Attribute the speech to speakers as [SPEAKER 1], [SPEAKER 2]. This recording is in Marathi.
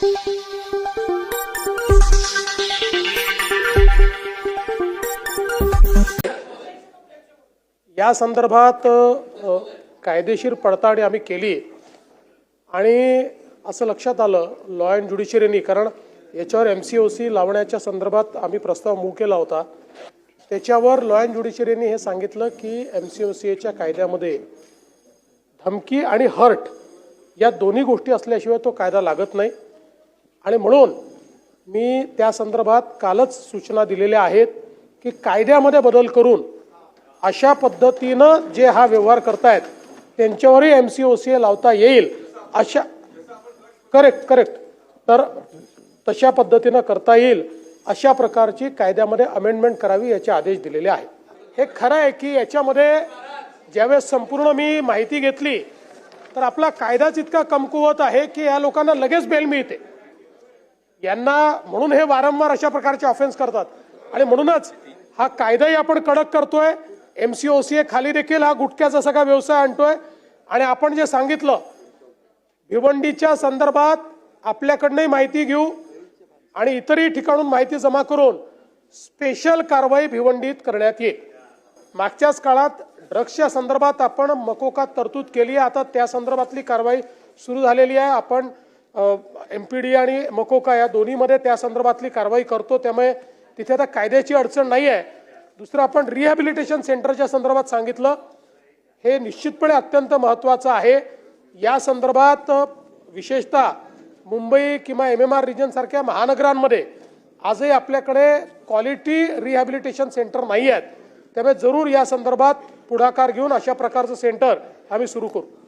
[SPEAKER 1] या संदर्भात कायदेशीर पडताळणी आम्ही केली आणि असं लक्षात आलं लॉ अँड ज्युडिशरीनी, कारण याच्यावर MCOC लावण्याच्या संदर्भात आम्ही प्रस्ताव मूव्ह केला होता। त्याच्यावर लॉ अँड ज्युडिशरीने हे सांगितलं की MCOCच्या कायद्यामध्ये धमकी आणि हर्ट या दोन्ही गोष्टी असल्याशिवाय तो कायदा लागत नाही आणि म्हणून मी त्या संदर्भात कालच सूचना दिलेल्या आहेत की कायद्यामध्ये बदल करून अशा पद्धतीनं जे हा व्यवहार करतायत त्यांच्यावरही MCOC लावता येईल अशा करेक्ट तर तशा पद्धतीनं करता येईल अशा प्रकारची कायद्यामध्ये अमेंडमेंट करावी याचे आदेश दिलेले आहेत। हे खरं आहे की याच्यामध्ये ज्यावेळेस संपूर्ण मी माहिती घेतली तर आपला कायदाच इतका कमकुवत आहे की या लोकांना लगेच बेल मिळते, यांना म्हणून हे वारंवार अशा प्रकारचे ऑफेन्स करतात आणि म्हणूनच हा कायदाही आपण कडक करतोय। MCOC खाली देखील हा गुटख्याचा सगळा व्यवसाय आणतोय आणि आपण जे सांगितलं भिवंडीच्या संदर्भात आपल्याकडनंही माहिती घेऊ आणि इतरही ठिकाणून माहिती जमा करून स्पेशल कारवाई भिवंडीत करण्यात येईल। मागच्याच काळात ड्रग्सच्या संदर्भात आपण मकोकात तरतूद केली आहे, आता त्या संदर्भातली कारवाई सुरू झालेली आहे। आपण MPD आणि मकोका या दोन्हीमध्ये त्या संदर्भातली कारवाई करतो, त्यामुळे तिथे आता कायद्याची अडचण नाही आहे। दुसरं आपण रिहॅबिलिटेशन सेंटरच्या संदर्भात सांगितलं, हे निश्चितपणे अत्यंत महत्त्वाचं आहे। या संदर्भात विशेषतः मुंबई किंवा MMR रिजन सारख्या महानगरांमध्ये आजही आपल्याकडे क्वालिटी रिहॅबिलिटेशन सेंटर नाही आहेत, त्यामुळे जरूर या संदर्भात पुढाकार घेऊन अशा प्रकारचं सेंटर आम्ही सुरू करू।